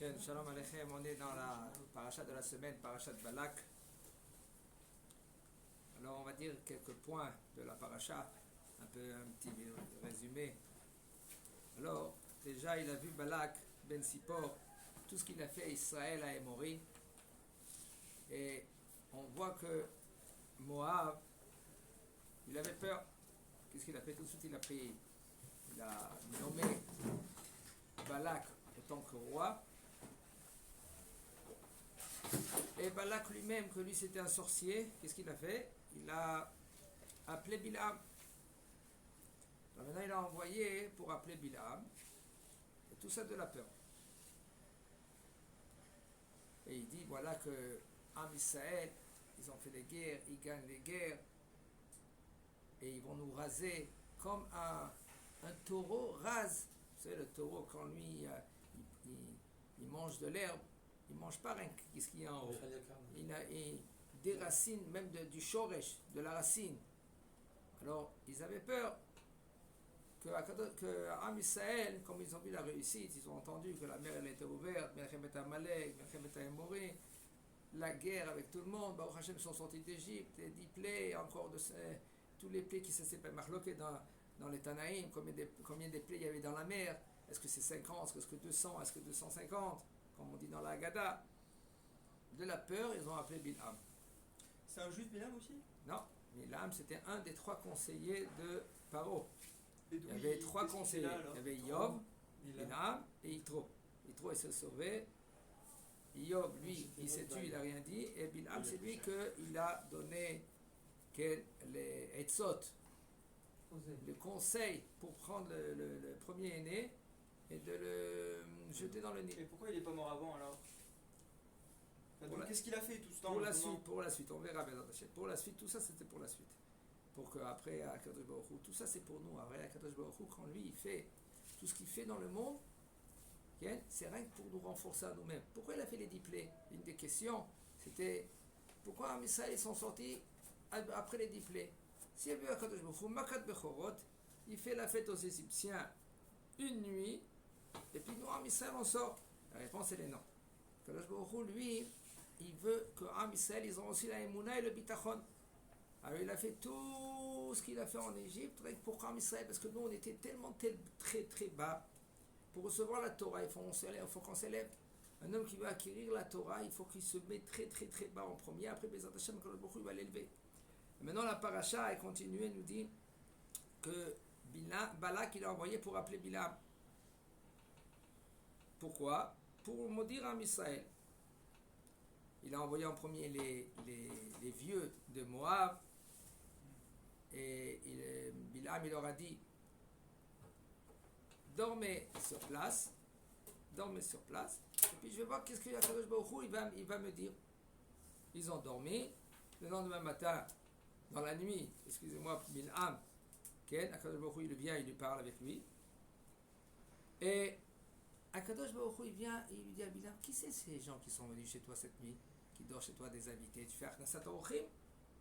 Bien, Shalom Aleichem, on est dans la paracha de la semaine, paracha de Balak. Alors on va dire quelques points de la paracha, un petit résumé. Alors, déjà il a vu Balak, Ben Sippor, tout ce qu'il a fait à Israël, à Émori. Et on voit que Moab, il avait peur. Qu'est-ce qu'il a fait? Tout de suite il a nommé Balak en tant que roi. Et Balak lui-même, que lui c'était un sorcier, qu'est-ce qu'il a fait? Il a appelé Bilam. Alors maintenant il a envoyé pour appeler Bilam. Et tout ça de la peur. Et il dit voilà que Am Israël, ils ont fait des guerres, ils gagnent des guerres. Et ils vont nous raser comme un taureau rase. Vous savez, le taureau, quand lui, il mange de l'herbe, il ne mange pas rien qu'est-ce qu'il y a en haut. Il déracine même du shoresh, de la racine. Alors, ils avaient peur que Am Israël, comme ils ont vu la réussite, ils ont entendu que la mer elle était ouverte, Melchemet Amalek, Melchemet Émori, la guerre avec tout le monde, Baruch Hashem sont sortis d'Égypte, et 10 plaies, encore tous les plaies qui se s'appellent marloqués dans les Tanaïm, combien de plaies il y avait dans la mer, est-ce que c'est 50, est-ce que 200, est-ce que 250, comme on dit dans la Haggadah. De la peur, ils ont appelé Bilam. C'est un juif Bilam aussi? Non, Bilam c'était un des 3 conseillers de Paro. Il y avait 3 conseillers, il y avait Yov, Bilam et Yitro. Yitro il s'est sauvé, Yov lui il s'est tué, il n'a rien dit, et Bilam c'est lui qu'il a donné les Etzot, le conseil pour prendre le premier aîné et de le jeter dans le Nil. Et pourquoi il n'est pas mort avant alors? Qu'est-ce qu'il a fait tout ce temps? Pour la suite, on verra bien. Pour la suite, tout ça c'était pour la suite. Pour qu'après, Akadosh Baruch Hu, tout ça c'est pour nous. Après, Akadosh Baruch Hu, quand lui il fait tout ce qu'il fait dans le monde, c'est rien que pour nous renforcer à nous-mêmes. Pourquoi il a fait les 10 plaies? Une des questions, c'était pourquoi Am Israël ils sont sortis après les 10 plaies? S'il y a eu Akadosh Baruch Hu, Makat Bechorot, il fait la fête aux Égyptiens une nuit, et puis nous, Am Israël, on sort. La réponse elle est non. Akadosh Baruch Hu, lui, il veut que Am Israël, ils ont aussi la Emouna et le Bitachon. Alors il a fait tout ce qu'il a fait en Égypte pour Am Israël, parce que nous on était tellement très très bas. Pour recevoir la Torah, il faut qu'on s'élève. Un homme qui veut acquérir la Torah, il faut qu'il se mette très très très bas en premier. Après, Bezat Hashem, Akadosh Baruch Hu, il va l'élever. Maintenant la paracha, elle continue, elle nous dit que Balak il a envoyé pour appeler Bilam. Pourquoi? Pour maudire Am Israël. Il a envoyé en premier les vieux de Moab. Et Bilam il leur a dit dormez sur place, et puis je vais voir qu'est-ce que Akadosh Baruch Hu il va me dire. Ils ont dormi. Le lendemain matin, dans la nuit, excusez-moi, Bilam, Akadosh Baruch Hu il vient, il lui parle avec lui. Et Akadosh Baruch Hu il vient, il lui dit à Bilam, qui c'est ces gens qui sont venus chez toi cette nuit, qui dorment chez toi des invités? Tu fais Achnasat Orochim?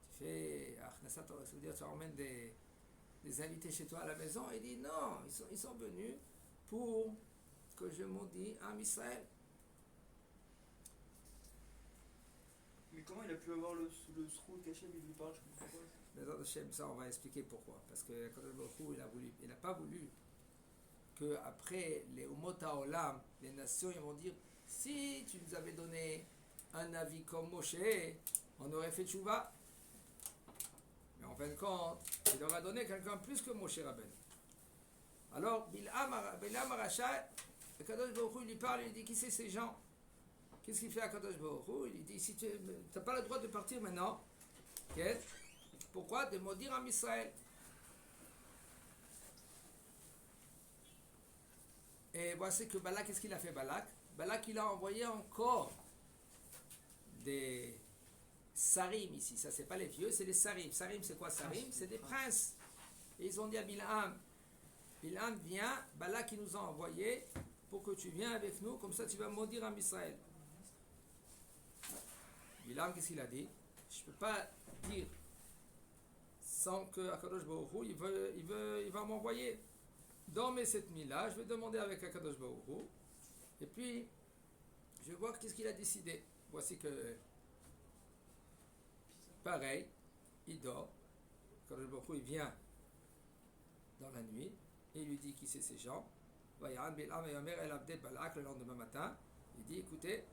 Tu fais Achnasat Orochim, ça veut dire tu emmènes des invités chez toi à la maison? Il dit non, ils sont venus pour que je maudis Am Israël. Mais comment il a pu avoir le sroul caché, il lui parle, je comprends pas. Ça on va expliquer pourquoi. Parce que Akadosh Baruch Hu, il n'a pas voulu que après les Umot HaOlam, les nations, ils vont dire si tu nous avais donné un avis comme Moshe, on aurait fait tchouva. Mais en fin de compte, il leur a donné quelqu'un plus que Moshe Rabbeinu. Alors, Bilam Arasha, Akadosh Baruch Hu lui parle, il lui dit qui c'est ces gens? Qu'est-ce qu'il fait à Kadosh Baruch Hu? Il dit si tu n'as pas le droit de partir maintenant, pourquoi? De maudire Am Israël. Et voici que Balak, qu'est-ce qu'il a fait Balak? Balak, il a envoyé encore des Sarim ici. Ça, c'est pas les vieux, c'est les Sarim. Sarim, c'est quoi Sarim? C'est des princes. Et ils ont dit à Bilam, viens, Balak, il nous a envoyé pour que tu viennes avec nous, comme ça tu vas maudire Am Israël. Bilam, qu'est-ce qu'il a dit? Je ne peux pas dire sans que Akadosh Baruch Hu, il va m'envoyer. Dormez cette nuit-là, je vais demander avec Akadosh Baruch Hu. Et puis, je vois qu'est-ce qu'il a décidé. Voici que, pareil, il dort. Quand le Baruch Hu, il vient dans la nuit, et il lui dit qui c'est ces gens. Le lendemain matin, il dit, écoutez,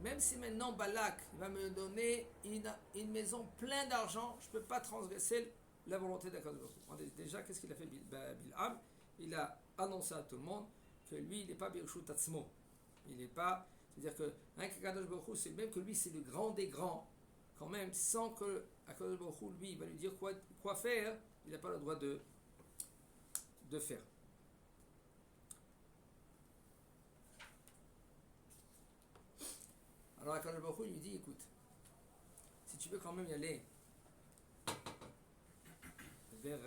même si maintenant Balak va me donner une maison pleine d'argent, je ne peux pas transgresser la volonté d'Akadosh Baruch Hu. Déjà, qu'est-ce qu'il a fait Bilham? Il a annoncé à tout le monde que lui, il n'est pas Birshut Atzmo. Il n'est pas. C'est-à-dire que Akadosh Baruch Hu, c'est même que lui, c'est le grand des grands, quand même, sans que Akadosh Baruch Hu, lui, il va lui dire quoi faire, il n'a pas le droit de faire. Alors Akadosh Baruch Hu lui dit, écoute, si tu veux quand même y aller vers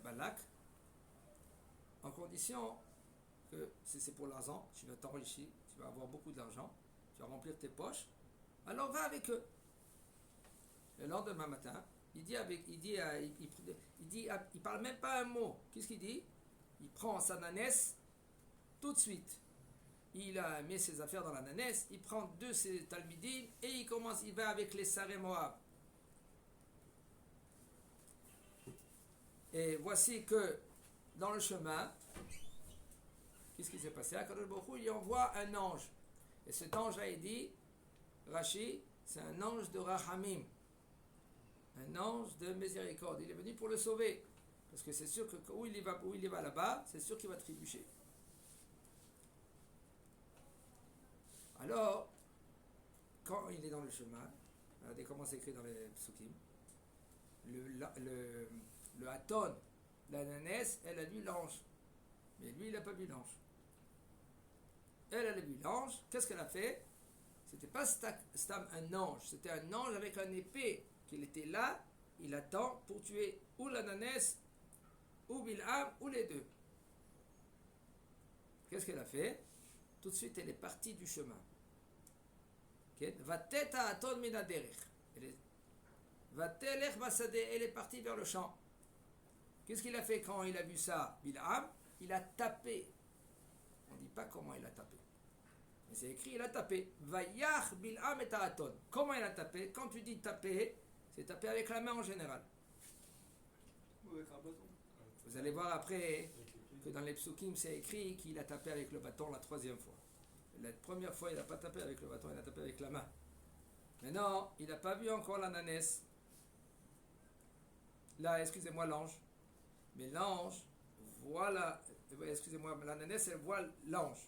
Balak, en condition que si c'est pour l'argent, tu vas t'enrichir, tu vas avoir beaucoup d'argent, tu vas remplir tes poches, alors va avec eux. Le lendemain matin, il parle même pas un mot. Qu'est-ce qu'il dit? Il prend sa nanesse tout de suite. Il a mis ses affaires dans la nanesse, il prend deux de ses talmidim et il va avec les Saré Moab. Et voici que dans le chemin, qu'est-ce qui s'est passé? Akadosh Baruch Hu, il envoie un ange. Et cet ange a dit, Rashi, c'est un ange de Rahamim, un ange de miséricorde. Il est venu pour le sauver. Parce que c'est sûr que où il va là-bas, c'est sûr qu'il va trébucher. Alors, quand il est dans le chemin, regardez comment c'est écrit dans les psukim, le Haton, la nanesse, elle a vu l'ange. Mais lui, il n'a pas vu l'ange. Elle a vu l'ange. Qu'est-ce qu'elle a fait? C'était pas Stam un ange, c'était un ange avec un épée. Qu'il était là, il attend pour tuer ou la nanesse, ou Bilham, ou les deux. Qu'est-ce qu'elle a fait? Tout de suite, elle est partie du chemin. Va-teta aton minaderich. Va-telech basade. Elle est partie vers le champ. Qu'est-ce qu'il a fait quand il a vu ça, Bilham? Il a tapé. On ne dit pas comment il a tapé. Mais c'est écrit, il a tapé. Vayach Bilham et Aton. Comment il a tapé? Quand tu dis taper, c'est taper avec la main en général. Ou avec un bâton. Vous allez voir après que dans les psukim, c'est écrit qu'il a tapé avec le bâton la troisième fois. La première fois, il n'a pas tapé avec le bâton, il a tapé avec la main. Mais non, il n'a pas vu encore la nanesse. Là, excusez-moi, l'ange. Mais l'ange voit la nanesse, elle voit l'ange.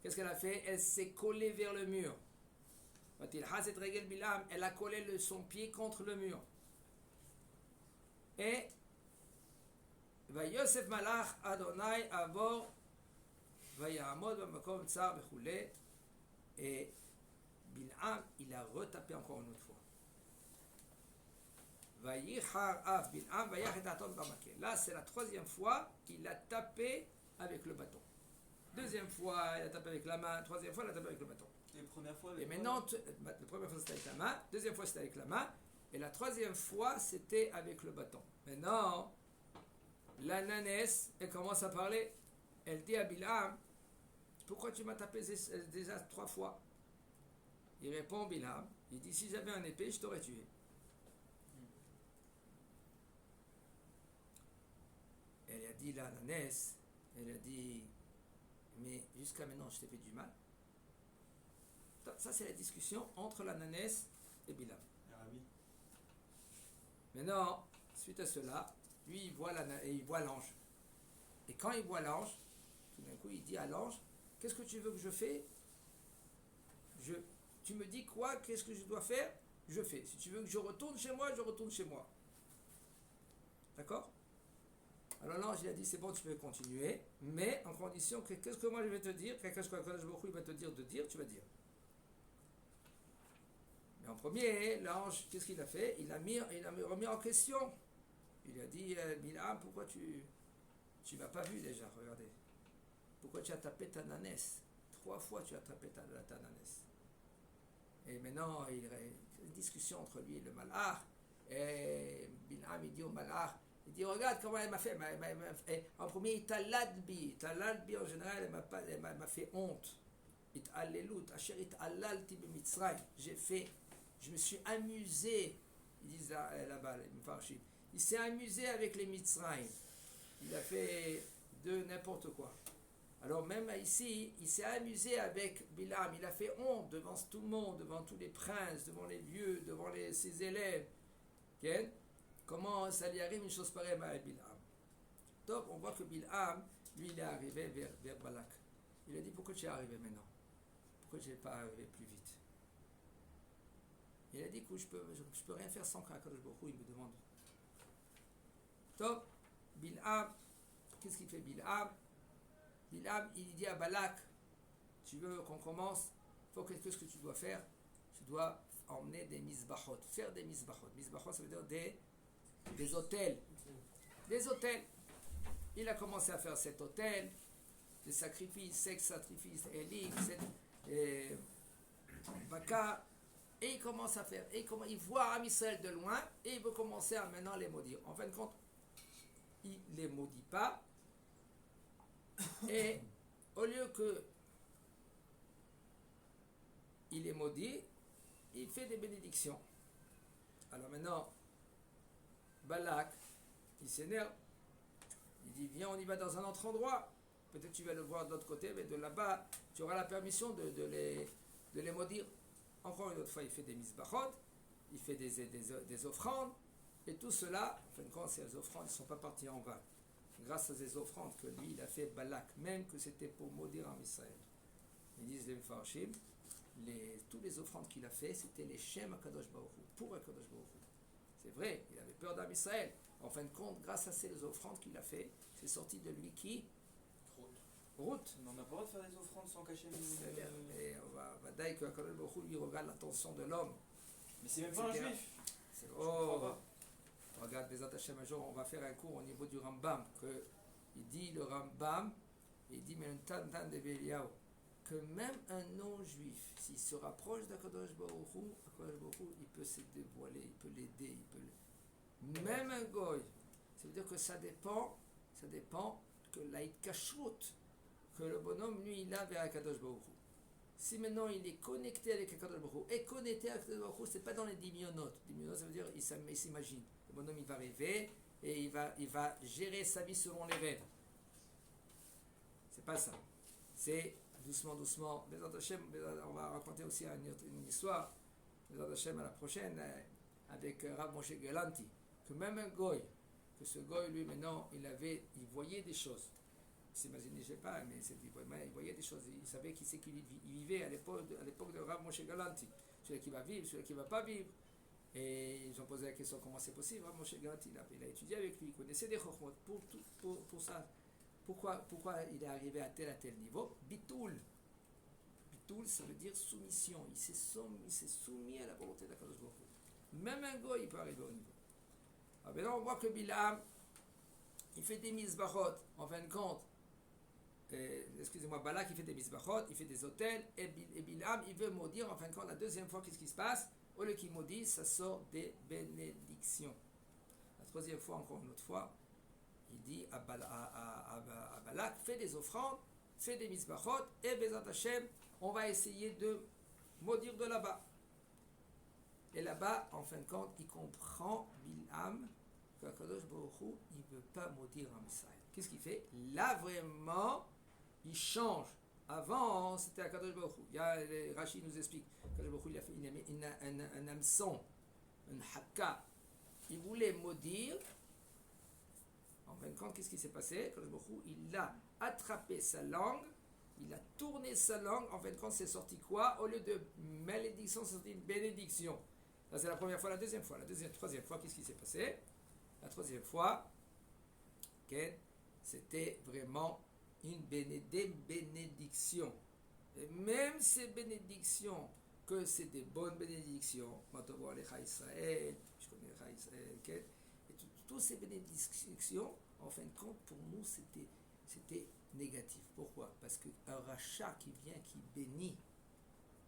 Qu'est-ce qu'elle a fait? Elle s'est collée vers le mur. Elle a collé son pied contre le mur. Et Yosef Malach Adonai Avor Vayamod Bamakom Tsar Bechoulé. Et Bilham, il a retapé encore une autre fois. Là, c'est la troisième fois qu'il a tapé avec le bâton. Deuxième fois, il a tapé avec la main. Troisième fois, il a tapé avec le bâton. Et première fois avec et maintenant, la première fois, c'était avec la main. Deuxième fois, c'était avec la main. Et la troisième fois, c'était avec le bâton. Maintenant, la nanesse, elle commence à parler. Elle dit à Bilham, pourquoi tu m'as tapé déjà 3 fois? Il répond, Bilham, il dit, si j'avais un épée, je t'aurais tué. Elle a dit, la nanesse, elle a dit, mais jusqu'à maintenant, je t'ai fait du mal. Ça, c'est la discussion entre la nanesse et Bilham. Maintenant, suite à cela, lui, il voit l'ange. Et quand il voit l'ange, tout d'un coup, il dit à l'ange, qu'est-ce que tu veux que je fasse? Tu me dis quoi? Qu'est-ce que je dois faire? Je fais. Si tu veux que je retourne chez moi, je retourne chez moi. D'accord? Alors l'ange, il a dit, c'est bon, tu peux continuer, mais en condition que, qu'est-ce que moi je vais te dire? Qu'est-ce que Akadosh Baruch Hu il va te dire de dire, tu vas dire. Mais en premier, l'ange, qu'est-ce qu'il a fait? Il a remis en question. Il a dit, Bilham, pourquoi tu m'as pas vu déjà? Regardez. Pourquoi tu as tapé ta nanesse? 3 fois tu as tapé ta nanesse. Et maintenant, il y a une discussion entre lui et le malach. Et Bilham, il dit au malach, il dit, regarde comment elle m'a fait. En premier, Taladbi en général, elle m'a fait honte. Je me suis amusé, ils disent là-bas, il s'est amusé avec les Mitzrayim. Il a fait de n'importe quoi. Alors même ici, il s'est amusé avec Bilam. Il a fait honte devant tout le monde, devant tous les princes, devant les vieux, devant ses élèves. Okay? Comment ça lui arrive une chose pareille à Bilam? Donc on voit que Bilam, lui, il est arrivé vers Balak. Il a dit, pourquoi tu es arrivé maintenant? Pourquoi tu n'es pas arrivé plus vite? Il a dit que je peux rien faire sans qu'Akadosh Baruch Hu, il me demande. Donc, Bilam, qu'est-ce qu'il fait Bilam? Bilam, il dit à Balak, tu veux qu'on commence? Qu'est-ce que tu dois faire? Tu dois emmener des misbachot, faire des misbachot. Misbachot, ça veut dire des autels. Des autels. Il a commencé à faire cet autel, des sacrifices, 6 sacrifices, Élie, Baka, et il commence à faire, et il voit Am Israël de loin, et il veut commencer à maintenant les maudire. En fin de compte, il ne les maudit pas, et au lieu que il les maudit, il fait des bénédictions. Alors maintenant, Balak, il s'énerve, il dit, viens, on y va dans un autre endroit. Peut-être tu vas le voir de l'autre côté, mais de là-bas, tu auras la permission de les maudire. Encore une autre fois, il fait des misbachot, il fait des offrandes, et tout cela, en fin de compte, ces offrandes ne sont pas parties en vain. Grâce à ces offrandes que lui, il a fait Balak, même que c'était pour maudire en Israël. Ils disent les Mefarshim, toutes les offrandes qu'il a fait, c'était les Shem Akadosh Baruch Hu, pour Akadosh Baruch Hu. C'est vrai, il avait peur d'Am Israël. En fin de compte, grâce à ces offrandes qu'il a fait, c'est sorti de lui qui? Route. On n'a pas le droit de faire des offrandes sans cacher. C'est bien, mais on va dire que Akadosh Baruch Hu, lui, regarde l'attention de l'homme. Mais c'est même pas un juif. Regarde, les attachés majeurs, on va faire un cours au niveau du Rambam, que il dit le Rambam, il dit, mais un tantan de Beliao, que même un non-juif, s'il se rapproche d'Akadosh Baruch Hu, il peut se dévoiler, il peut l'aider, même un goy. Ça veut dire que ça dépend que l'aïd kashrut, que le bonhomme, lui, il a vers Akadosh Baruch Hu. Si maintenant il est connecté avec Akadosh Baruch Hu, et connecté avec Akadosh Baruch Hu, c'est pas dans les dimyonotes. Dimyonotes, ça veut dire il s'imagine. Le bonhomme, il va rêver et il va gérer sa vie selon les rêves. C'est pas ça. C'est doucement. On va raconter aussi une histoire, à la prochaine, avec Rav Moshe Galanti, que même un goy, que ce goy, lui, maintenant, il voyait des choses. Il s'imaginait, je ne sais pas, mais il voyait des choses. Il savait qui c'est qu'il vivait à l'époque de Rav Moshe Galanti. Celui qui va vivre, celui qui ne va pas vivre. Et ils ont posé la question comment c'est possible. Rav Moshe Galanti, il a étudié avec lui, il connaissait des chokhmot pour ça. Pourquoi il est arrivé à tel niveau? Bitoul. Bitoul, ça veut dire soumission. Il s'est soumis à la volonté d'Akadosh Baruch Hu. Même un goy, il peut arriver au niveau. Alors maintenant, on voit que Bilam, il fait des misbachot, en fin de compte. Balak, il fait des misbachot, il fait des autels, et Bilam, il veut maudire, en fin de compte, la deuxième fois, qu'est-ce qui se passe? Au lieu qu'il maudit, ça sort des bénédictions. La troisième fois, encore une autre fois, il dit à Balak, fais des offrandes, fais des misbachot, et Bezat Hashem, on va essayer de maudire de là-bas. Et là-bas, en fin de compte, il comprend Bilam, qu'Akadosh Baruch Hu, il ne veut pas maudire en Israël. Qu'est-ce qu'il fait? Là, vraiment, il change. Avant, c'était Akadosh Baruch Hu. Rashi nous explique. Akadosh Baruch Hu, il a fait un hameçon, un hakka. Il voulait maudire. En fin de compte, qu'est-ce qui s'est passé? Akadosh Baruch Hu, il a attrapé sa langue, il a tourné sa langue. En fin de compte, c'est sorti quoi? Au lieu de malédiction, c'est sorti une bénédiction. Ça, c'est la première fois. La deuxième fois, troisième fois, qu'est-ce qui s'est passé? La troisième fois, c'était vraiment des bénédictions. Et même ces bénédictions, que c'est des bonnes bénédictions, Israël, je connais Israël, et toutes ces bénédictions, en fin de compte, pour nous, c'était négatif. Pourquoi? Parce qu'un rachat qui vient, qui bénit,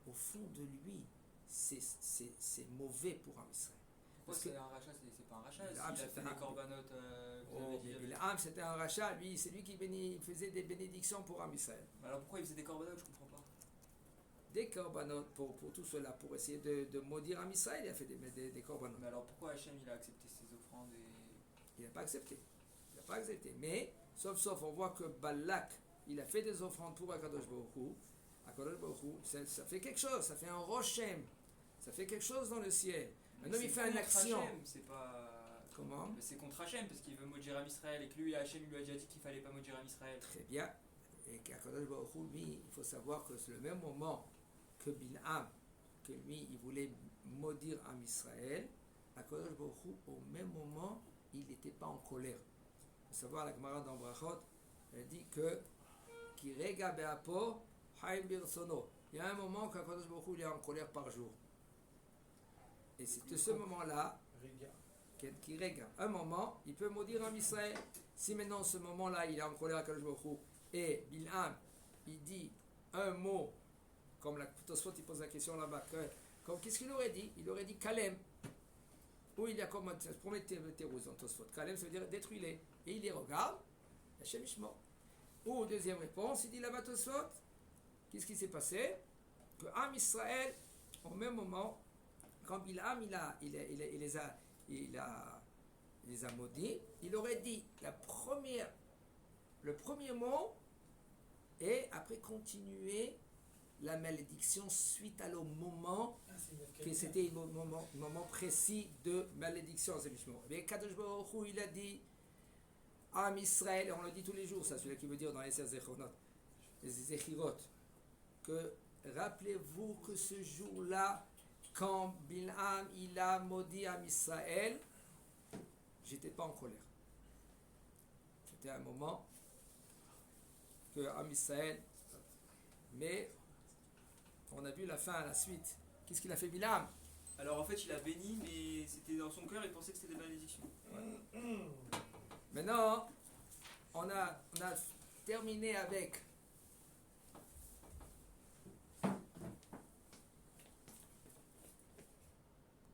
au fond de lui, c'est mauvais pour un Israël. Pourquoi c'est un rachat? C'est pas un rachat. Il a fait des corbanotes. Bilam, c'était un rachat. Lui, c'est lui qui faisait des bénédictions pour Am Israël. Alors pourquoi il faisait des corbanotes? Je comprends pas. des korbanot pour tout cela, pour essayer de maudire Am Israël. Il a fait des korbanot. Mais alors pourquoi Hachem il a accepté ces offrandes Il n'a pas accepté. Il n'a pas accepté. Mais, sauf, on voit que Balak, il a fait des offrandes pour Akadosh Baruch Hu. Akadosh Baruch Hu, ça fait quelque chose, ça fait un rochem. Ça fait quelque chose dans le ciel. Un homme, il fait une action. Hachem, c'est pas... Comment? Mais c'est contre Hachem, parce qu'il veut maudire Am Israël, et que lui, Hachem lui a déjà dit qu'il fallait pas maudire Am Israël. Très bien. Et qu'Akadosh Baruch Hu, lui, il faut savoir que c'est le même moment que Bil'am, que lui, il voulait maudire Am Israël. Akadosh Baruch Hu, au même moment, il n'était pas en colère. Il faut savoir, la Gemara dans Brachot, elle dit que Ki rega be'apo haim birsono. Il y a un moment qu'Akadosh Baruch Hu, il est en colère par jour. Et c'est de ce moment-là, qui rega, un moment, il peut maudire Am Israël. Si maintenant, ce moment-là, il est en colère avec Akadosh Baruch Hu, et Bil'am, il dit un mot, comme la Tosfot, il pose la question là-bas, comme qu'est-ce qu'il aurait dit? Il aurait dit Kalem. Ou il y a comme un premier thérouz dans Tosfot. Kalem, ça veut dire détruis-les. Et il les regarde, Hachem Ishmo. Ou deuxième réponse, il dit là-bas Tosfot, qu'est-ce qui s'est passé? Que Am Israël, au même moment, quand Bil'am il les a maudits, il aurait dit le premier mot et après continuer la malédiction suite à le moment que c'était un moment précis de malédiction. Mais Kadosh Baruch Hu, il a dit Am Israël, et on le dit tous les jours, ça, celui qui veut dire dans les Zechirot, que rappelez-vous que ce jour-là, quand Bil'am il a maudit Am Israël, j'étais pas en colère. C'était un moment que Am Israël, mais on a vu la fin, la suite. Qu'est-ce qu'il a fait Bil'am? Alors en fait il a béni, mais c'était dans son cœur, il pensait que c'était des malédictions. Ouais. Maintenant, on a terminé avec